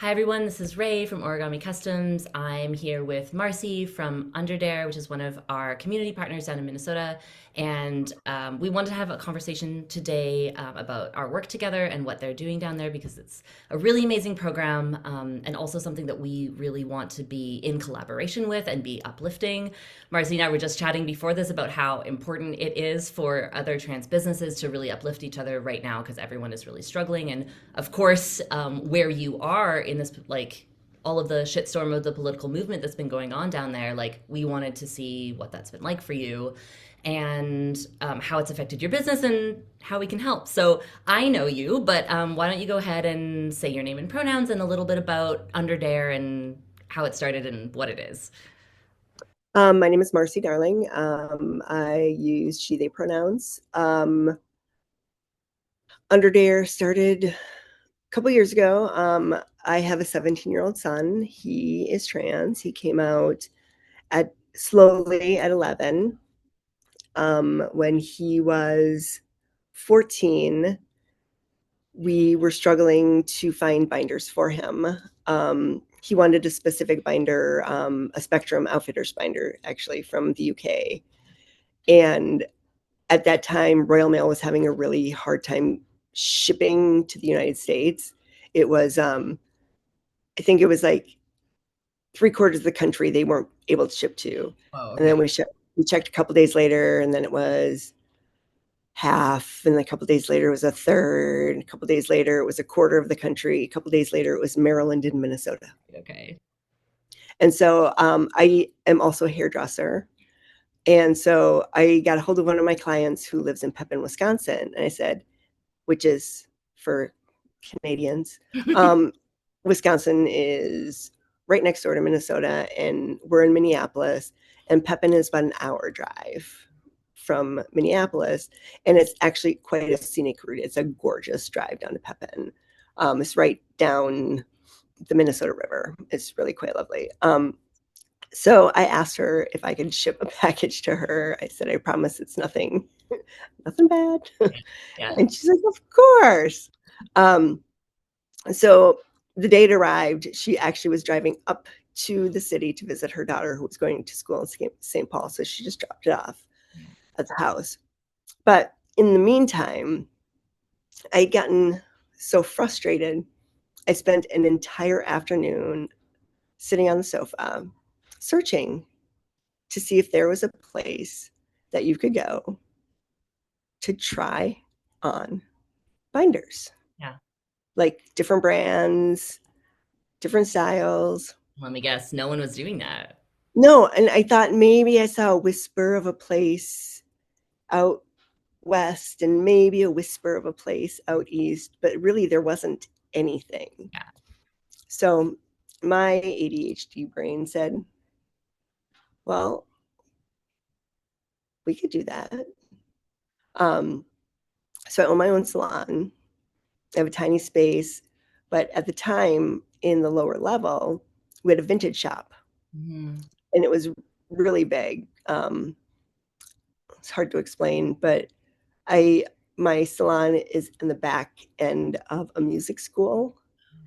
Hi everyone, this is Rae from Origami Customs. I'm here with Marcy from Underdare, which is one of our community partners down in Minnesota. And we wanted to have a conversation today about our work together and what they're doing down there because it's a really amazing program and also something that we really want to be in collaboration with and be uplifting. Marcy and I were just chatting before this about how important it is for other trans businesses to really uplift each other right now because everyone is really struggling. And of course, where you are in this, like, all of the shitstorm of the political movement that's been going on down there, like, we wanted to see what that's been like for you and how it's affected your business and how we can help. So I know you, but why don't you go ahead and say your name and pronouns and a little bit about Underdare and how it started and what it is. My name is Marcy Darling. I use she, they pronouns. Underdare started a couple years ago. I have a 17-year-old son. He is trans. He came out at slowly at 11. When he was 14, we were struggling to find binders for him. He wanted a specific binder, a Spectrum Outfitters binder, actually, from the UK. And at that time, Royal Mail was having a really hard time shipping to the United States. It was, I think it was like 3/4 of the country they weren't able to ship to. Oh, And okay. then we checked a couple days later, and then it was half. And a couple days later, it was a third. A couple days later, it was a quarter of the country. A couple days later, it was Maryland and Minnesota. Okay. And so I am also a hairdresser. And so I got a hold of one of my clients who lives in Pepin, Wisconsin. And I said, which is for Canadians. Wisconsin is right next door to Minnesota, and we're in Minneapolis. And Pepin is about an hour drive from Minneapolis, and it's actually quite a scenic route. It's a gorgeous drive down to Pepin. It's right down the Minnesota River. It's really quite lovely. So I asked her if I could ship a package to her. I said, I promise it's nothing, nothing bad. Yeah. And she's like, of course. Um, so the day it arrived, she actually was driving up to the city to visit her daughter who was going to school in St. Paul. So she just dropped it off at the house. But in the meantime, I had gotten so frustrated. I spent an entire afternoon sitting on the sofa searching to see if there was a place that you could go to try on binders, Yeah. like different brands, different styles. Let me guess, no one was doing that. No, and I thought maybe I saw a whisper of a place out west and maybe a whisper of a place out east, but really there wasn't anything. Yeah. So my ADHD brain said, well, we could do that. Um, so I own my own salon. I have a tiny space, but at the time in the lower level, we had a vintage shop, Mhm. and it was really big. It's hard to explain, but I my salon is in the back end of a music school,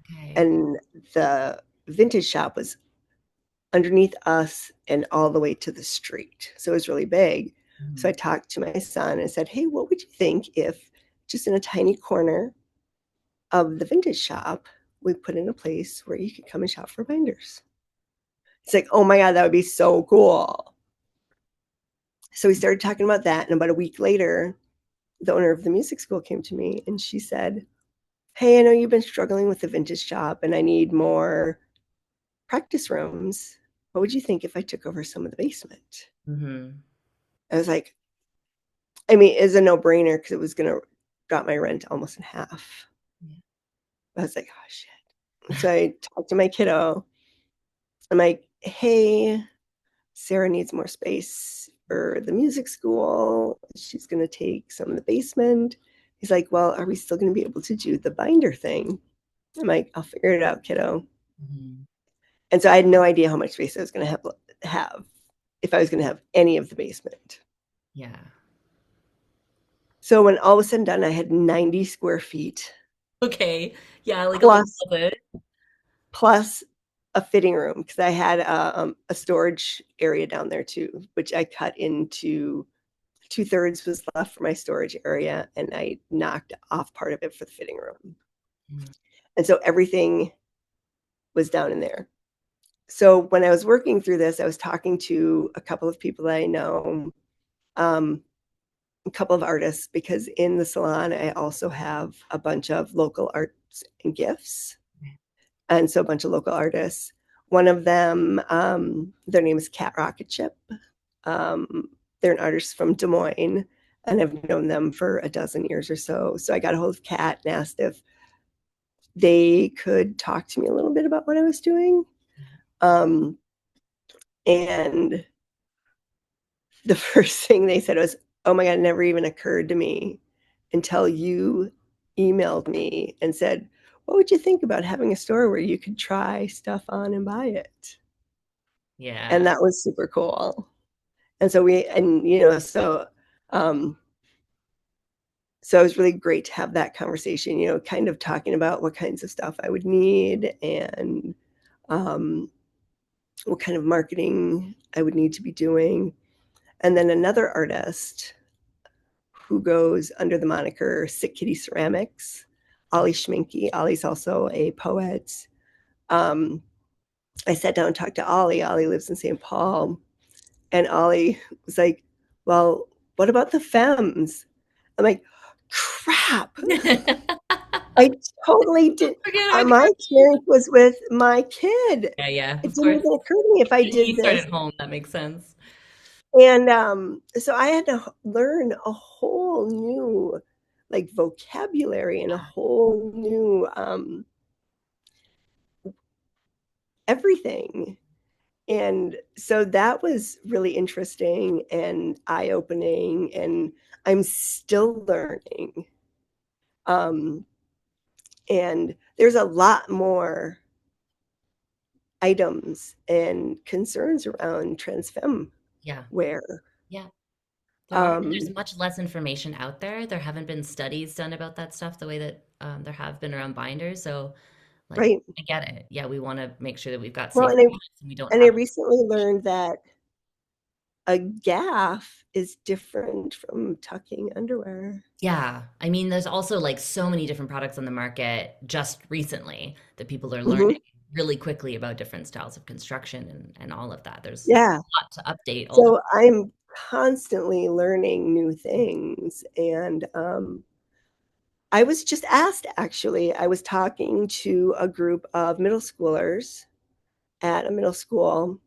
Okay. and the vintage shop was underneath us and all the way to the street. So it was really big. So I Mhm. talked to my son and said, "Hey, what would you think if just in a tiny corner of the vintage shop, we put in a place where you could come and shop for binders?" It's like, "Oh my God, that would be so cool." So we started talking about that. And about a week later, the owner of the music school came to me and she said, "Hey, I know you've been struggling with the vintage shop and I need more practice rooms. What would you think if I took over some of the basement?" Mhm. I was like, I mean, it's a no brainer because it was going to drop my rent almost in half. I was like, oh, shit. So I talked to my kiddo. I'm like, hey, Sarah needs more space for the music school. She's going to take some of the basement. He's like, well, are we still going to be able to do the binder thing? I'm like, I'll figure it out, kiddo. Mhm. And so I had no idea how much space I was going to have if I was going to have any of the basement. Yeah. So when all was said and done, I had 90 square feet Okay. Yeah, like a little plus bit. plus a fitting room because I had a storage area down there too, which I cut into 2/3 was left for my storage area, and I knocked off part of it for the fitting room. Mhm. And so everything was down in there. So when I was working through this, I was talking to a couple of people that I know, a couple of artists, because in the salon, I also have a bunch of local arts and gifts. And so a bunch of local artists. One of them, their name is Cat Rocket Ship. They're an artist from Des Moines, and I've known them for a dozen years or so. So I got a hold of Cat and asked if they could talk to me a little bit about what I was doing. Um, and the first thing they said was, "Oh my God, it never even occurred to me until you emailed me and said, what would you think about having a store where you could try stuff on and buy it?" And Yeah. that was super cool. And so um, so it was really great to have that conversation, kind of talking about what kinds of stuff I would need and um, what kind of marketing I would need to be doing. And then another artist who goes under the moniker Sick Kitty Ceramics, Ollie Schminke. Ollie's also a poet. Um, I sat down and talked to Ollie. Ollie lives in St. Paul. And Ollie was like, well, what about the femmes? I'm like, crap. I totally did. Forget about My the experience was with my kid. Yeah, yeah, It of didn't course. even occur to me if I You did start this. at home, that makes sense. And so I had to learn a whole new like vocabulary and a whole new everything. And so that was really interesting and eye-opening, and I'm still learning. Um, and there's a lot more items and concerns around trans femme Yeah, wear. yeah. There's Um, much less information out there. There haven't been studies done about that stuff the way that there have been around binders. So, like, right. I get it. Yeah, we want to make sure that we've got Well, safe and I products and we don't and I have. recently learned that a gaff is different from tucking underwear. Yeah, I mean, there's also like so many different products on the market just recently that people are learning Mhm. really quickly about different styles of construction and all of that. There's Yeah. a lot to update all the So I'm constantly learning new things. And I was just asked, actually, I was talking to a group of middle schoolers at a middle school,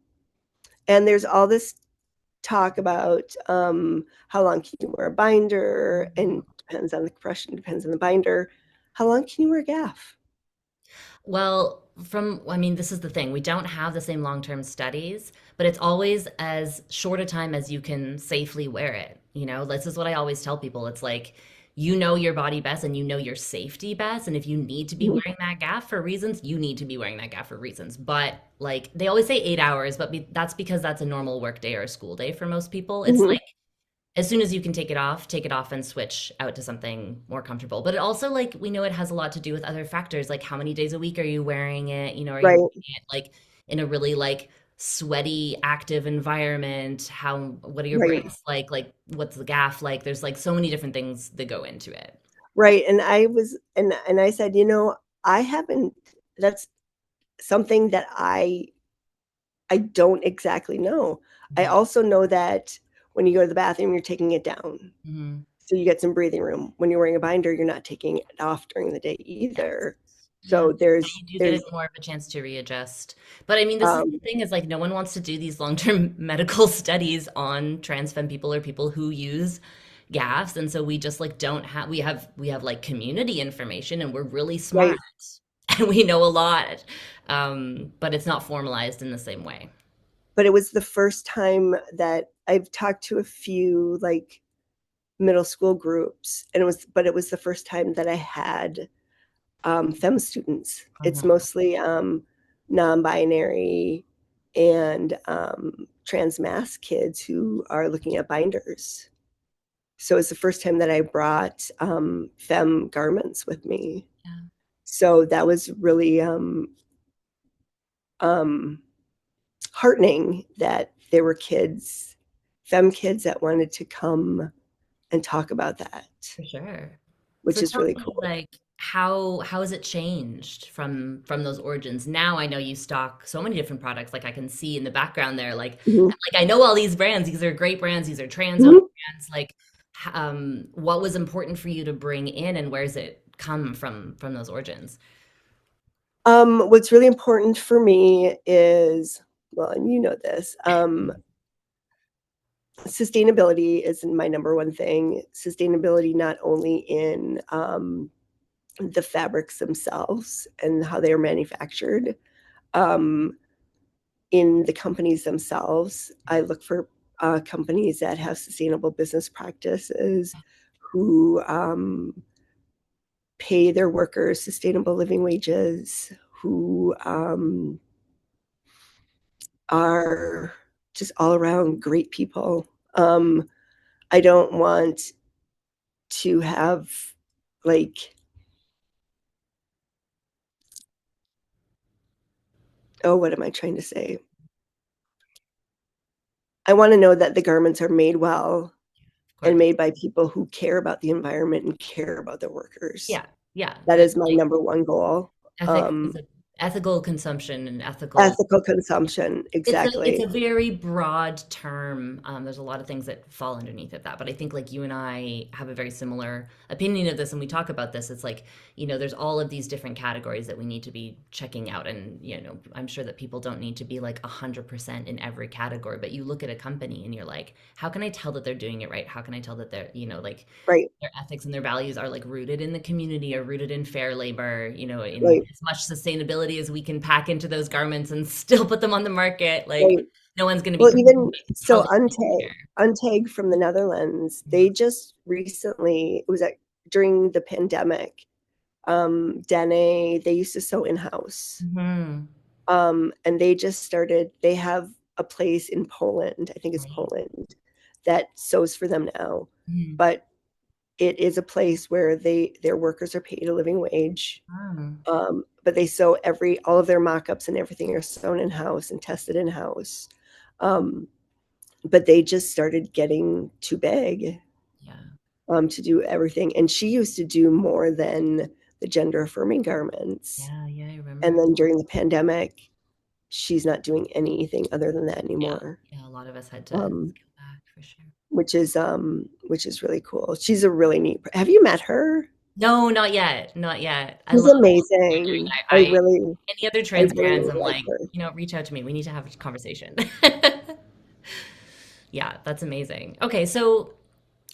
and there's all this talk about how long can you wear a binder, and depends on the compression, depends on the binder. How long can you wear a gaff? Well, I mean, this is the thing. We don't have the same long-term studies, but it's always as short a time as you can safely wear it. You know, this is what I always tell people. It's like, you know your body best and you know your safety best. And if you need to be Mhm. wearing that gaff for reasons, you need to be wearing that gaff for reasons. But like they always say 8 hours, but that's because that's a normal work day or a school day for most people. It's Mhm. like as soon as you can take it off and switch out to something more comfortable. But it also like we know it has a lot to do with other factors, like how many days a week are you wearing it? You know, are you Right, wearing it like in a really like sweaty, active environment? What are your right, breaks like? Like what's the gaff like? There's like so many different things that go into it. right. And I said, I haven't. That's something that I don't exactly know. I Mhm. also know that when you go to the bathroom, you're taking it down. Mhm. So you get some breathing room. When you're wearing a binder, you're not taking it off during the day either. Yeah. So Yeah, there's you do there's get more of a chance to readjust. But I mean, this is the um thing is like no one wants to do these long-term medical studies on trans femme people or people who use gaffs. And so we just like don't have we have like community information and we're really smart right. and we know a lot. But it's not formalized in the same way. But it was the first time that I've talked to a few like middle school groups, and it was the first time that I had fem students. It's Mhm. mostly non-binary and trans mass kids who are looking at binders. So it's the first time that I brought fem garments with me. Yeah. So that was really um, heartening that there were femme kids that wanted to come and talk about that, For sure. which So is tell really me, cool. like, how has it changed from those origins? Now I know you stock so many different products. Like I can see in the background there, Mhm. like I know all these brands. These are great brands. These are trans-owned Mhm. brands. Like, what was important for you to bring in, and where's it come from those origins? What's really important for me is, well, and you know this, sustainability is my number one thing. Sustainability not only in the fabrics themselves and how they are manufactured, um, in the companies themselves. I look for companies that have sustainable business practices, who pay their workers sustainable living wages, who are just all around great people. I don't want to have, like, oh, what am I trying to say? I want to know that the garments are made well Of and course. made by people who care about the environment and care about their workers. Yeah, yeah. That The is my like number one goal. is Um, it ethical consumption and ethical. Ethical consumption, It's a exactly. very broad term. There's a lot of things that fall underneath of that, but I think like you and I have a very similar opinion of this, and we talk about this. It's like, there's all of these different categories that we need to be checking out, and I'm sure that people don't need to be like 100% in every category, but you look at a company and you're like, how can I tell that they're doing it right? How can I tell that they're, like Right, their ethics and their values are like rooted in the community or rooted in fair labor, in right, as much sustainability as we can pack into those garments and still put them on the market. Like right. no one's going to be Well, even so, held here. Untag from the Netherlands, they just recently, it was during the pandemic, Dene, they used to sew in-house. Hmm. And they just started, they have a place in Poland, I think it's Right. Poland, that sews for them now. Mhm. But it is a place where their workers are paid a living wage. Mm. But they sew all of their mock-ups and everything are sewn in-house and tested in-house. Um, but they just started getting too big, Yeah. to do everything. And she used to do more than the gender-affirming garments. Yeah. Yeah. I And remember. then during the pandemic, she's not doing anything other than that Yeah. anymore. Yeah. A lot of us had to Um, scale back for sure. which is really cool. She's a really neat. Have you met her? No, not yet. Not yet. I She's love what you're doing. amazing. Any other I trans really brands, I'm like like, her. reach out to me. We need to have a conversation. Yeah, that's amazing. Okay, so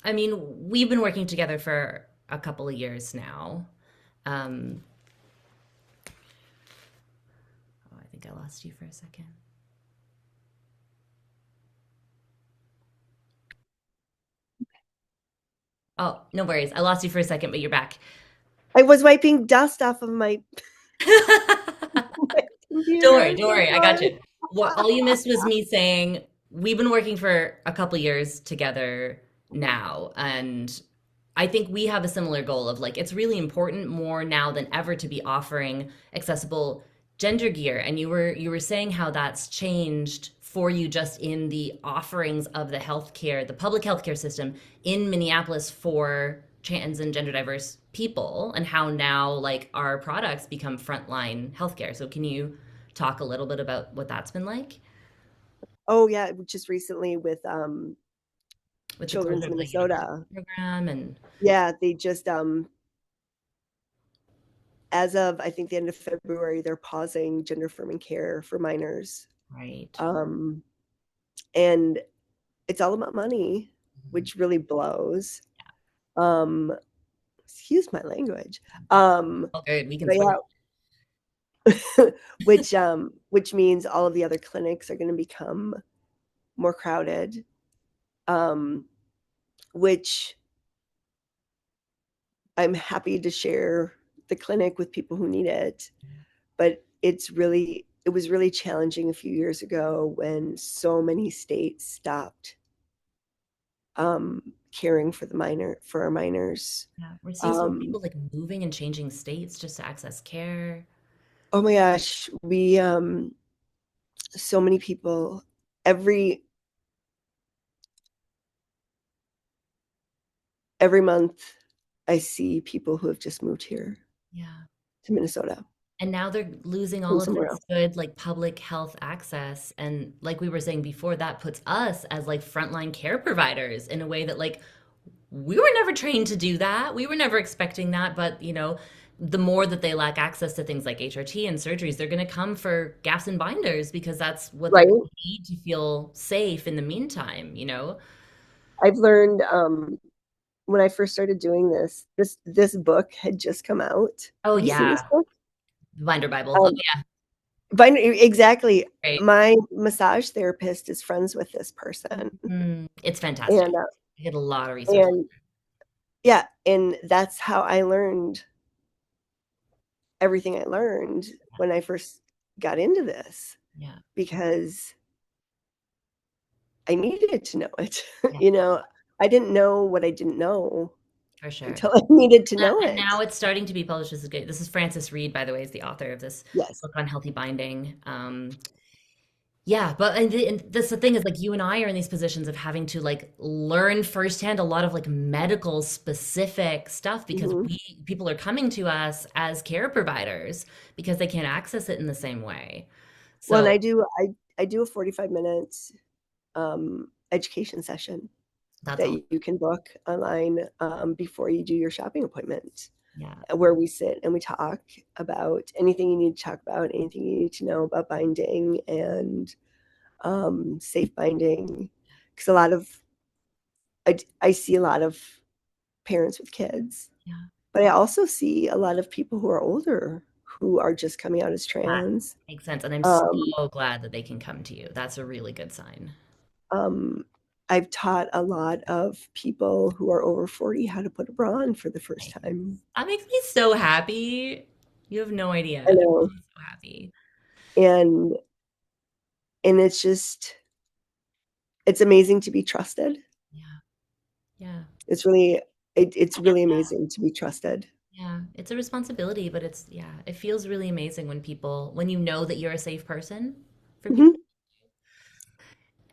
I mean, we've been working together for a couple of years now. Um, oh, I think I lost you for a second. Oh, no worries. I lost you for a second, but you're back. I was wiping dust off of my, my computer. Don't So worry. I got sorry. you. What all you missed was me saying we've been working for a couple of years together now, and I think we have a similar goal of like it's really important more now than ever to be offering accessible gender gear. And you were saying how that's changed for you just in the offerings of the public healthcare system in Minneapolis for trans and gender diverse people, and how now like our products become frontline healthcare. So can you talk a little bit about what that's been like Oh yeah, just recently with with the closure Children's of the university Minnesota. program and Yeah, they just as of I think the end of February, they're pausing gender affirming care for minors. right. Um, and it's all about money, Mhm. which really blows. Um, excuse my language. Oh, good. We can But swear. yeah, which means all of the other clinics are going to become more crowded. Um, which I'm happy to share the clinic with people who need it, but it was really challenging a few years ago when so many states stopped caring for our minors. Yeah, we're seeing so many Um, people like moving and changing states just to access care. oh my gosh, so many people every month I see people who have just moved here Yeah. to Minnesota And now they're losing from all of somewhere this else. good like public health access. And like we were saying before, that puts us as like frontline care providers in a way that like we were never trained to do that. We were never expecting that. But, the more that they lack access to things like HRT and surgeries, they're going to come for gaffs and binders because that's what they're Right. going to need to feel safe in the meantime. I've learned when I first started doing this book had just come out. Oh, Have you seen this yeah. book? Binder Bible. Oh, Um, yeah. exactly. Great. My massage therapist is friends with this person, It's fantastic. and I get a lot of resources. and yeah, and that's how I learned everything I learned when I first got into this Yeah. because I needed to know it. Yeah, I didn't know what I didn't know for sure. until I needed to know And it. now it's starting to be published. This is good. This is Frances Reed, by the way, is the author of this Yes. book on healthy binding. Yeah, but and that's the thing is like you and I are in these positions of having to like learn firsthand a lot of like medical specific stuff because Hmm. people are coming to us as care providers because they can't access it in the same way. Well, and So I do a 45 minutes education session that's that all. you can book online before you do your shopping appointment, Yeah, where we sit and we talk about anything you need to talk about, anything you need to know about binding and safe binding. Because I see a lot of parents with kids, yeah, but I also see a lot of people who are older who are just coming out as that trans. makes sense. And I'm Um, so glad that they can come to you. That's a really good sign. um, I've taught a lot of people who are over 40 how to put a bra on for the first Nice. time. That makes me so happy. You have no I idea. That know. makes me so happy. And it's just it's amazing to be trusted. Yeah. Yeah. It's I get really that. amazing to be trusted. Yeah. It's a responsibility, but yeah, it feels really amazing when you know that you're a safe person for people. Mhm.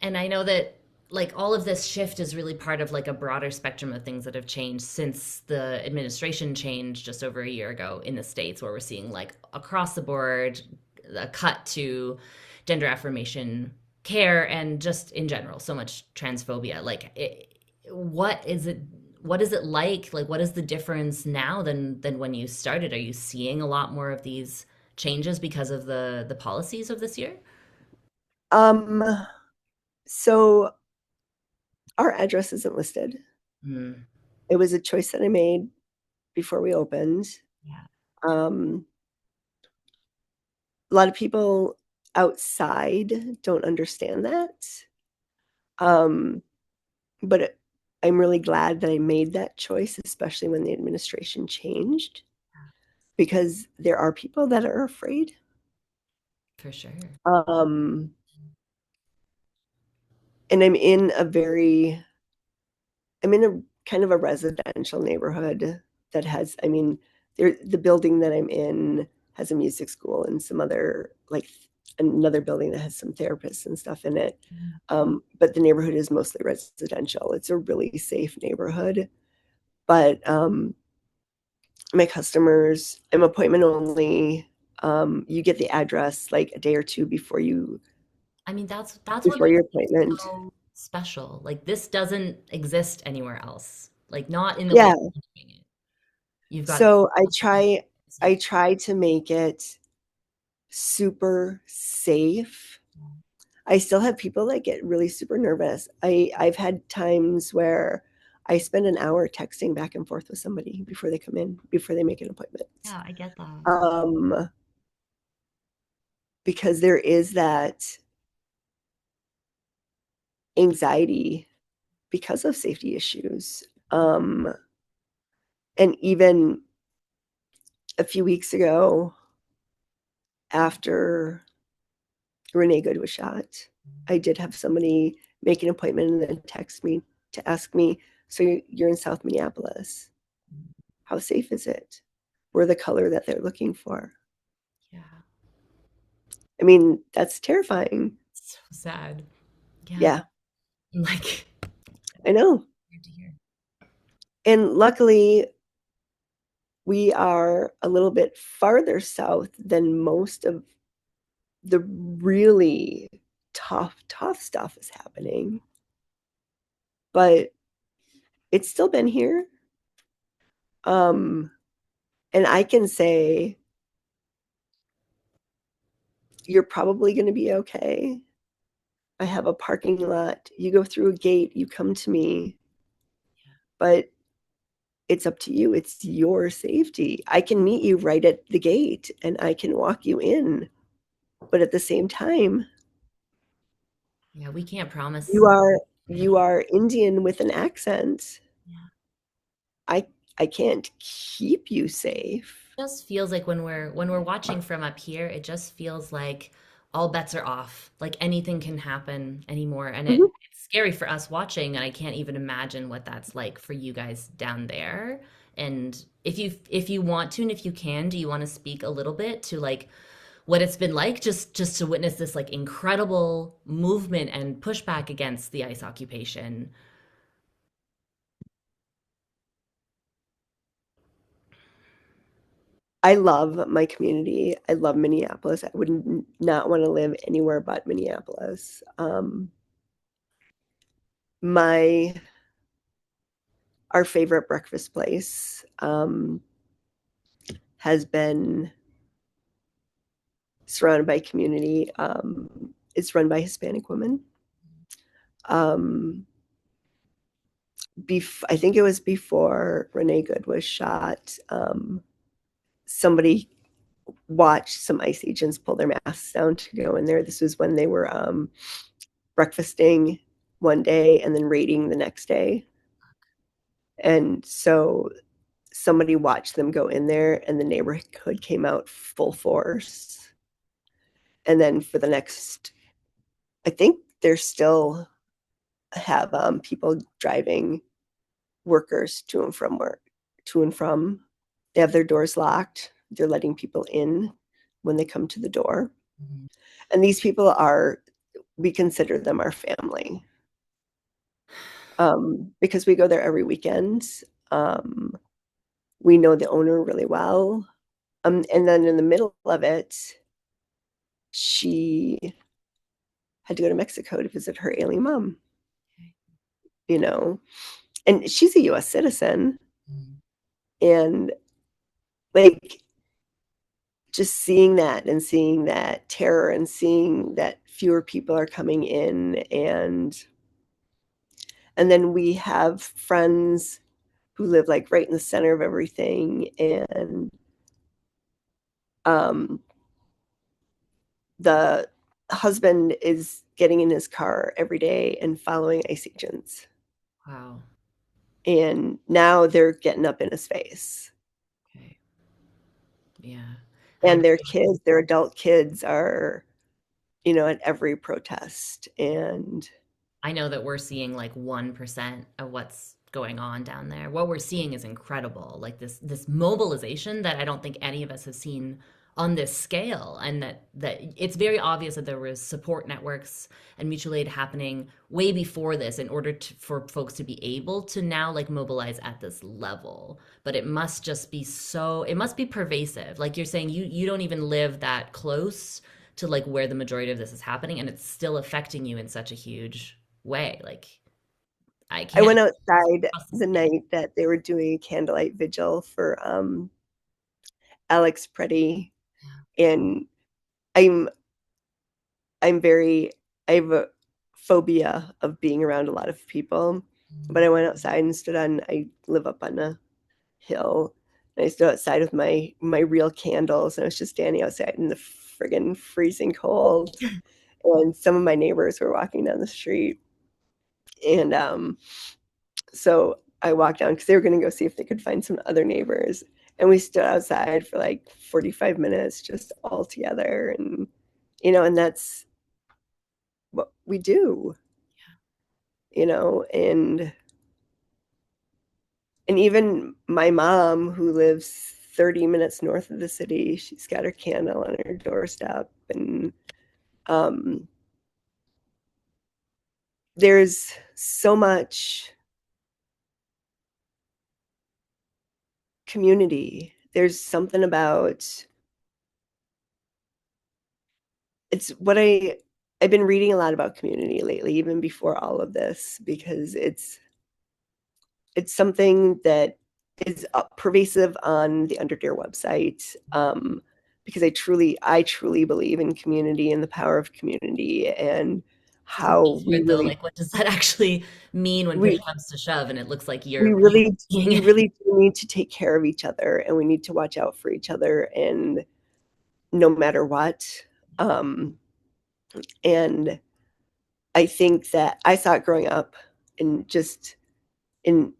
And I know that like all of this shift is really part of like a broader spectrum of things that have changed since the administration changed just over a year ago in the States, where we're seeing like across the board a cut to gender affirmation care and just in general so much transphobia. What is it? What is it like? Like, what is the difference now than when you started? Are you seeing a lot more of these changes because of the policies of this year? Um, so our address isn't listed. Mm, It was a choice that I made before we opened. yeah. Um, a lot of people outside don't understand that. Um, but I'm really glad that I made that choice, especially when the administration changed, because there are people that are afraid. For sure. Um, and I'm in a kind of a residential neighborhood that has, I mean, the building that I'm in has a music school and some other, like another building that has some therapists and stuff in it. But the neighborhood is mostly residential. It's a really safe neighborhood. But my customers, I'm appointment only. You get the address like a day or two I mean, that's what before makes your it appointment. so special. Like this doesn't exist anywhere else. Like not in the way Yeah. you're doing it. You've got So I safe. try to make it super safe. I still have people that get really super nervous. I've had times where I spend an hour texting back and forth with somebody before they come in, before they make an appointment. Yeah, I get that. Um, because there is that anxiety because of safety issues. And even a few weeks ago, after Renee Good was shot, I did have somebody make an appointment and then text me to ask me, so you're in South Minneapolis. How safe is it? We're the color that they're looking for. Yeah. I mean, that's terrifying. So sad. Yeah. Yeah, Like, I know. weird to hear. And luckily, we are a little bit farther south than most of the really tough stuff is happening. But it's still been here. Um, and I can say you're probably going to be okay. I have a parking lot. You go through a gate, you come to me, but it's up to you. It's your safety. I can meet you right at the gate and I can walk you in. But at the same time, Yeah, we can't you promise. are Yeah. you are Indian with an accent. Yeah. I I can't keep you safe. Just feels like when we're watching from up here, it just feels like all bets are off. Like anything can happen anymore. And Mhm. it's scary for us watching, and I can't even imagine what that's like for you guys down there. And if you want to and if you can, do you want to speak a little bit to like what it's been like just to witness this like incredible movement and pushback against the ICE occupation? I love my community. I love Minneapolis. I would not want to live anywhere but Minneapolis. My Our favorite breakfast place has been surrounded by community. It's run by Hispanic women. Um, I think it was before Renee Good was shot. Somebody watched some ICE agents pull their masks down to go in there. This was when they were breakfasting one day and then raiding the next day. And so somebody watched them go in there, and the neighborhood came out full force. And then for the next, I think they're still have people driving workers to and from work, to and from. They have their doors locked. They're letting people in when they come to the door. Mhm. And these people are, we consider them our family because we go there every weekend. Um, we know the owner really well. And then in the middle of it, she had to go to Mexico to visit her ailing mom, Okay. you know, and she's a US citizen. Mhm. And like just seeing that and seeing that terror and seeing that fewer people are coming in, and then we have friends who live like right in the center of everything, and um the husband is getting in his car every day and following ICE agents, Wow. and now they're getting up in his face, Okay. Yeah. And and their kids, their adult kids are, at every protest. And I know that we're seeing like 1% of what's going on down there. What we're seeing is incredible. Like this mobilization that I don't think any of us have seen on this scale, and that it's very obvious that there was support networks and mutual aid happening way before this in order for folks to be able to now like mobilize at this level. But it must just be so, it must be pervasive. Like you're saying, you don't even live that close to like where the majority of this is happening, and it's still affecting you in such a huge way. Like I I can't went outside across the the scale. night that they were doing a candlelight vigil for Alex Preddy, and I'm I'm very I have a phobia of being around a lot of people. But I went outside and stood on I live up on a hill, and I stood outside with my real candles, and I was just standing outside in the friggin' freezing cold. And some of my neighbors were walking down the street, and so I walked down because they were going to go see if they could find some other neighbors. And we stood outside for like 45 minutes just all together. And that's what we do, and even my mom, who lives 30 minutes north of the city. She's got her candle on her doorstep. And um, there's so much community. There's something about it's what I've been reading a lot about community lately, even before all of this, because it's something that is pervasive on the Underdare website. Because I truly believe in community and the power of community and Just walk me how through it though. Like, what does that actually mean when push we comes to shove? And it looks like we you're really seeing we it. really do need to take care of each other, and we need to watch out for each other, and no matter what. Um, and I think that I saw it growing up, and just in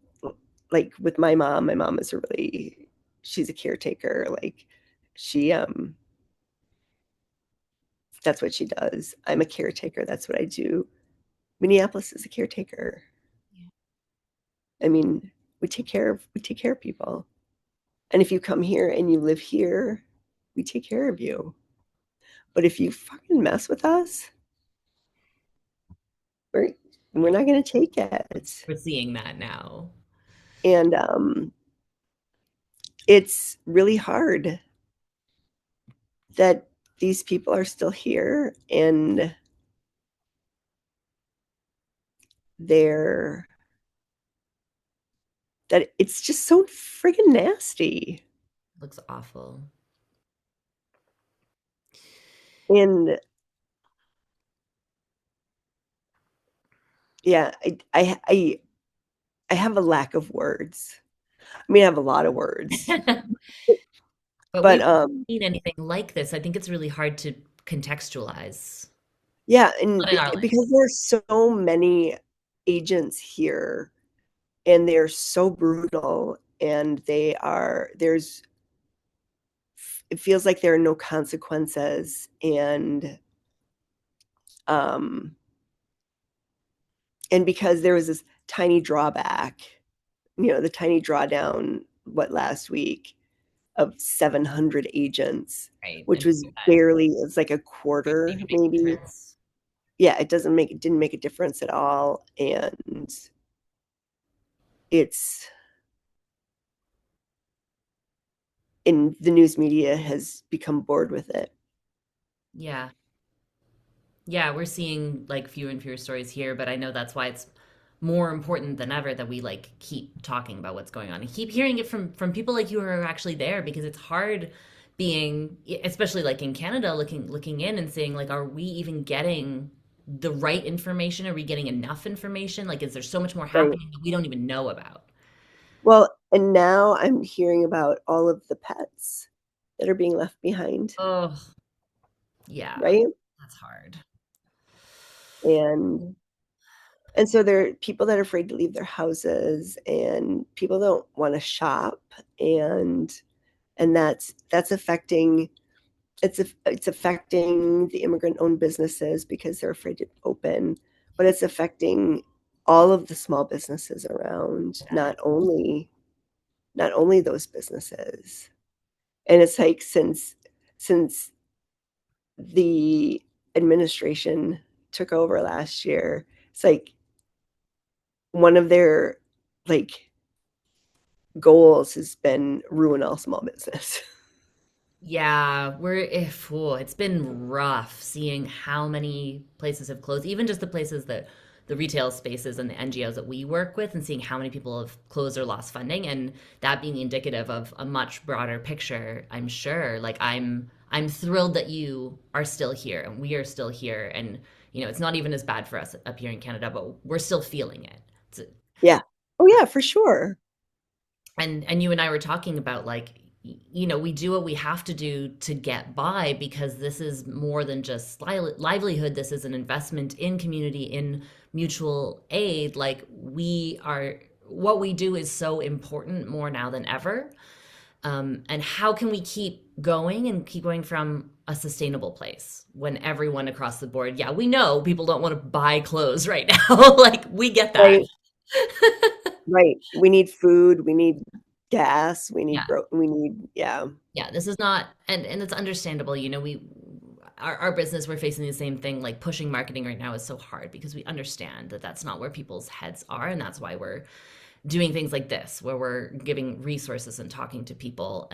like with my mom. My mom is she's a caretaker. Like she that's what she does. I'm a caretaker. That's what I do. Minneapolis is a caretaker. I mean, we take care of people. And if you come here and you live here, we take care of you. But if you fucking mess with us, we're we're Yeah, not going to take it. we're seeing that now. And it's really hard that these people are still here, and they're that it's just so friggin' nasty. Looks awful. And yeah, I have a lack of words. I mean, I have a lot of words, But but we've seen anything like this. I think it's really hard to contextualize. yeah, and Not in our because language. there's so many agents here, and they're so brutal, and it feels like there are no consequences, um, and because there was this tiny drawback, the tiny drawdown, last week of 700 agents, Right. which And was that it's like a didn't quarter, even make a maybe. difference. Yeah, it didn't make a difference at all. And it's, and the news media has become bored with it. Yeah. Yeah, we're seeing like fewer and fewer stories here, but I know that's why it's more important than ever that we like keep talking about what's going on and keep hearing it from people like you who are actually there, because it's hard being, especially like in Canada, looking in and saying like, are we even getting the right information? Are we getting enough information? Like, is there so much more Right. happening that we don't even know about? Well, and now I'm hearing about all of the pets that are being left behind, Oh, yeah, right? that's hard. And so there are people that are afraid to leave their houses, and people don't want to shop, and that's affecting it's affecting the immigrant-owned businesses because they're afraid to open, but it's affecting all of the small businesses around, Yeah. not only those businesses. And it's like since the administration took over last year, it's like one of their like goals has been ruin all small business. Yeah, it's been rough seeing how many places have closed, even just the places that the retail spaces and the NGOs that we work with, and seeing how many people have closed or lost funding, and that being indicative of a much broader picture, I'm sure. Like I'm thrilled that you are still here and we are still here, and it's not even as bad for us up here in Canada, but we're still feeling it. It's, Yeah. Oh yeah, for sure. and you and I were talking about like we do what we have to do to get by, because this is more than just livelihood. This is an investment in community, in mutual aid. Like what we do is so important more now than ever. And how can we keep going and keep going from a sustainable place when everyone across the board, yeah, we know people don't want to buy clothes right now. Like we get that. Right. Right. We need food. We need gas. We need Yeah. yeah. Yeah, this is not, and it's understandable. Our business, we're facing the same thing. Like pushing marketing right now is so hard because we understand that that's not where people's heads are, and that's why we're doing things like this, where we're giving resources and talking to people.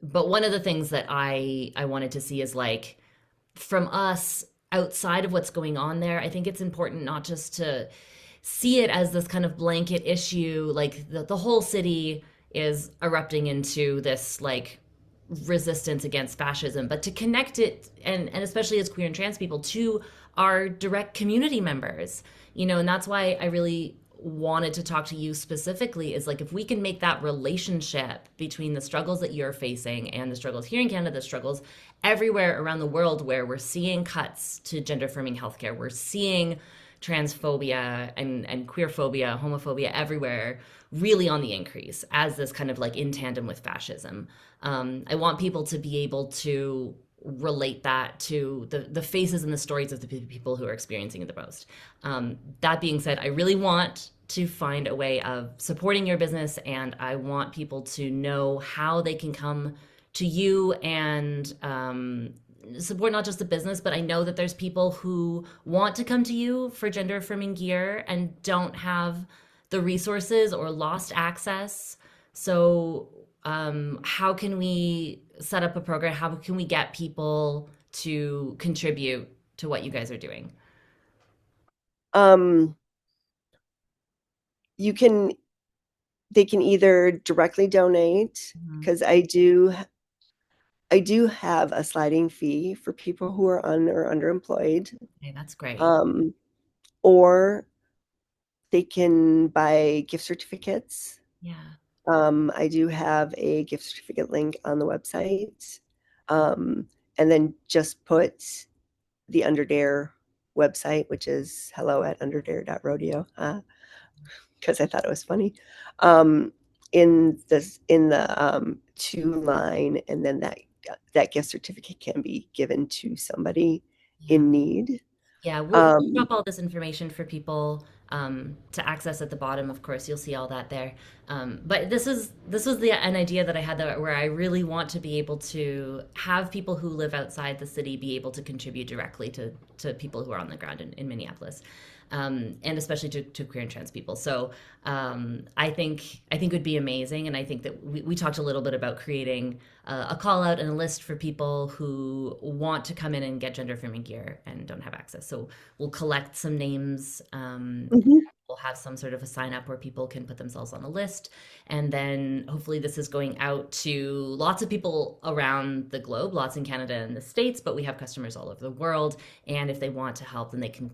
But one of the things that I wanted to see is like from us outside of what's going on there. I think it's important not just to see it as this kind of blanket issue, like the whole city is erupting into this like resistance against fascism, but to connect it and especially as queer and trans people to our direct community members, and that's why I really wanted to talk to you specifically is like if we can make that relationship between the struggles that you're facing and the struggles here in Canada, the struggles everywhere around the world where we're seeing cuts to gender affirming healthcare, we're seeing transphobia and queer phobia, homophobia everywhere really on the increase as this kind of like in tandem with fascism. I want people to be able to relate that to the faces and the stories of the people who are experiencing it the most. That being said, I really want to find a way of supporting your business, and I want people to know how they can come to you and support not just the business, but I know that there's people who want to come to you for gender affirming gear and don't have the resources or lost access. So, how can we set up a program? How can we get people to contribute to what you guys are doing? Um, you can they can either directly donate Mhm. because I do have a sliding fee for people who are or underemployed. Okay, that's great. Um, or they can buy gift certificates. Yeah. I do have a gift certificate link on the website. And then just put the Underdare website, which is hello@underdare.rodeo, because I thought it was funny, um, in the to line, and then that gift certificate can be given to somebody Yeah. in need. Yeah, we'll Um, drop all this information for people to access at the bottom. Of course, you'll see all that there. But this was an idea that I had that where I really want to be able to have people who live outside the city be able to contribute directly to people who are on the ground in Minneapolis. And especially to queer and trans people. So I think it would be amazing, and I think that we talked a little bit about creating a call out and a list for people who want to come in and get gender affirming gear and don't have access. So we'll collect some names. mhm. We'll have some sort of a sign up where people can put themselves on a list. And then hopefully this is going out to lots of people around the globe, lots in Canada and the States, but we have customers all over the world. And if they want to help, then they can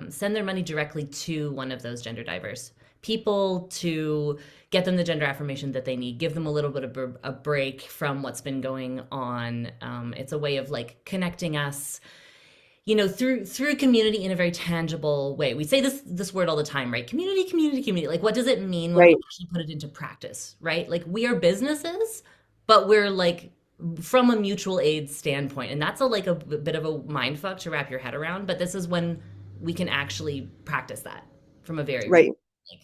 send their money directly to one of those gender diverse people to get them the gender affirmation that they need, give them a little bit of a break from what's been going on. It's a way of like connecting us, through community in a very tangible way. We say this word all the time, right? Community, community, community. Like, what does it mean when we Right, actually put it into practice, right? Like, we are businesses, but we're like from a mutual aid standpoint, and that's a bit of a mind fuck to wrap your head around. But this is when we can actually practice that from a very real, right. like,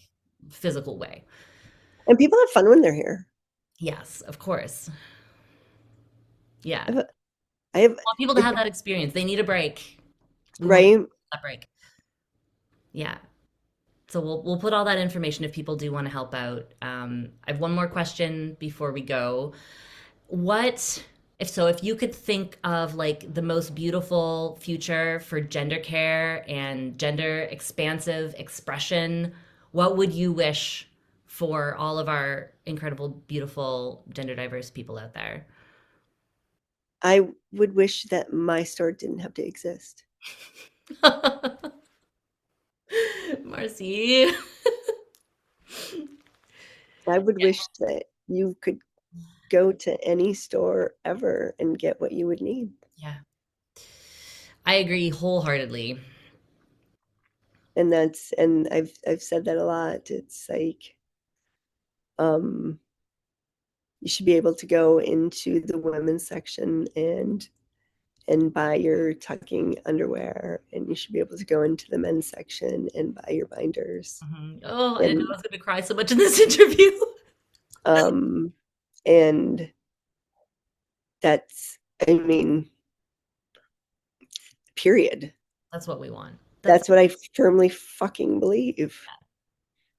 physical way. And people have fun when they're here. Yes, of course. Yeah, I have, I have I want people to like, have that experience. They need a break. We want right. that break. Yeah. So we'll put all that information if people do want to help out. I have one more question before we go. What if you could think of like the most beautiful future for gender care and gender expansive expression, what would you wish for all of our incredible, beautiful, gender diverse people out there? I would wish that my store didn't have to exist. Marcy. I would wish that you could go to any store ever and get what you would need. Yeah, I agree wholeheartedly. And I've said that a lot. It's like um you should be able to go into the women's section and buy your tucking underwear, and you should be able to go into the men's section and buy your binders. Mhm. Oh, I didn't know I And was going to cry so much in this interview. Um, and that's, I mean, period. That's what we want. That's That's what I firmly fucking believe.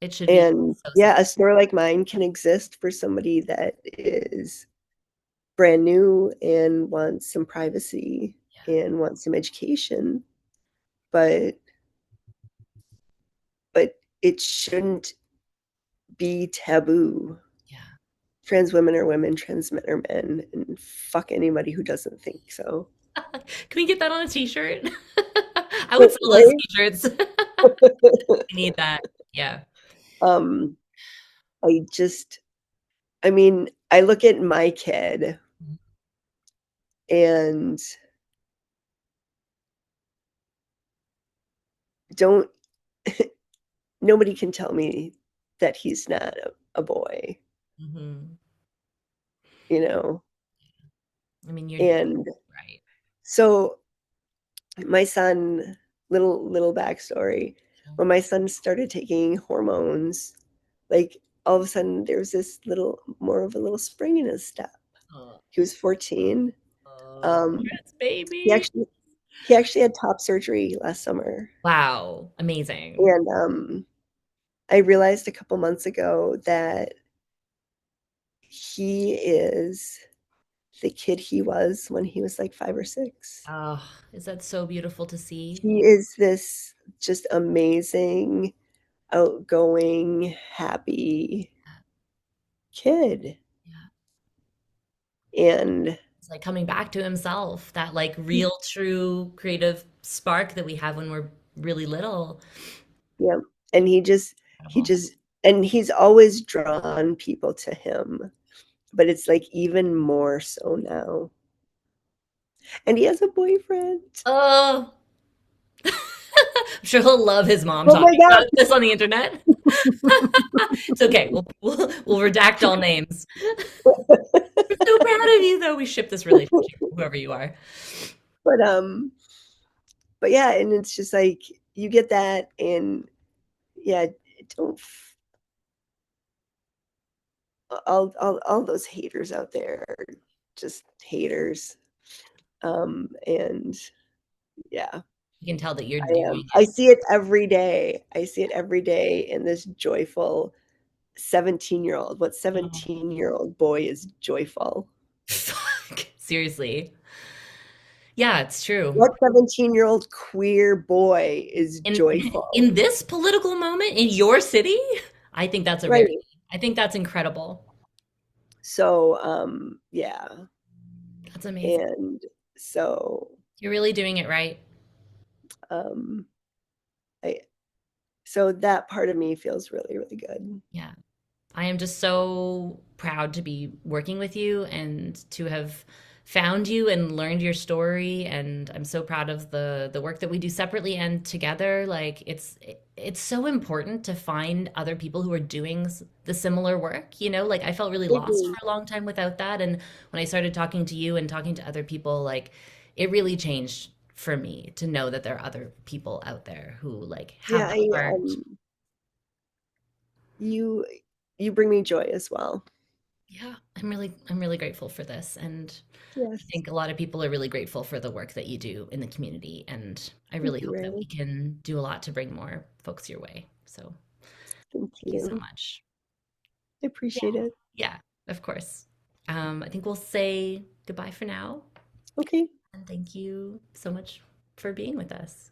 it should be And so yeah, simple. a store like mine can exist for somebody that is brand new and wants some privacy Yeah. and wants some education, but but it shouldn't be taboo. Yeah. Trans women are women, trans men are men, and fuck anybody who doesn't think so. Can we get that on a t-shirt? I would sell those Right? t-shirts. I need that. Yeah. um, I just, I mean, I look at my kid and don't, nobody can tell me that he's not a boy, Hmm. you know? I mean, you're And right. so my son, little backstory, when my son started taking hormones, like all of a sudden there was this little more of a little spring in his step. Oh, He was 14. Um, trans he baby. actually he actually had top surgery last summer. Wow. Amazing. And I realized a couple months ago that he is the kid he was when he was like 5 or 6. Oh, is that so beautiful to see? He is this just amazing, outgoing, happy kid. Yeah. And It's like coming back to himself, that like real, true creative spark that we have when we're really little. yeah, and he Incredible. just and he's always drawn people to him, but it's like even more so now. And he has a boyfriend. Oh, I'm sure he'll love his mom Oh my talking god. about this on the internet. It's okay. We'll redact all names. We're so proud of you, though. We ship this relationship, whoever you are. But but yeah, and it's just like you get that and yeah, don't all those haters out there are just haters. And yeah, You can tell that you're I am. doing I it. see it every day. I see it every day in this joyful 17-year-old. What Oh, 17-year-old boy is joyful? fuck. Seriously. Yeah, it's true. What 17-year-old queer boy is In joyful? in this political moment in your city, I think that's a rarity. Right. I think that's incredible. So, yeah. That's amazing. And so, You're really doing it right. um, I so that part of me feels really, really good. Yeah. I am just so proud to be working with you and to have found you and learned your story, and I'm so proud of the work that we do separately and together. Like it's so important to find other people who are doing the similar work, you know? Like I felt really lost Mhm. for a long time without that, and when I started talking to you and talking to other people, like it really changed for me to know that there are other people out there who like have Yeah, the heart. you you bring me joy as well. Yeah, I'm really grateful for this, and I Yes. think a lot of people are really grateful for the work that you do in the community, and I Thank really you, hope that Ray. we can do a lot to bring more folks your way. So, Thank thank you so you. much. I Yeah. appreciate it. Yeah, of course. I think we'll say goodbye for now, Okay. and thank you so much for being with us.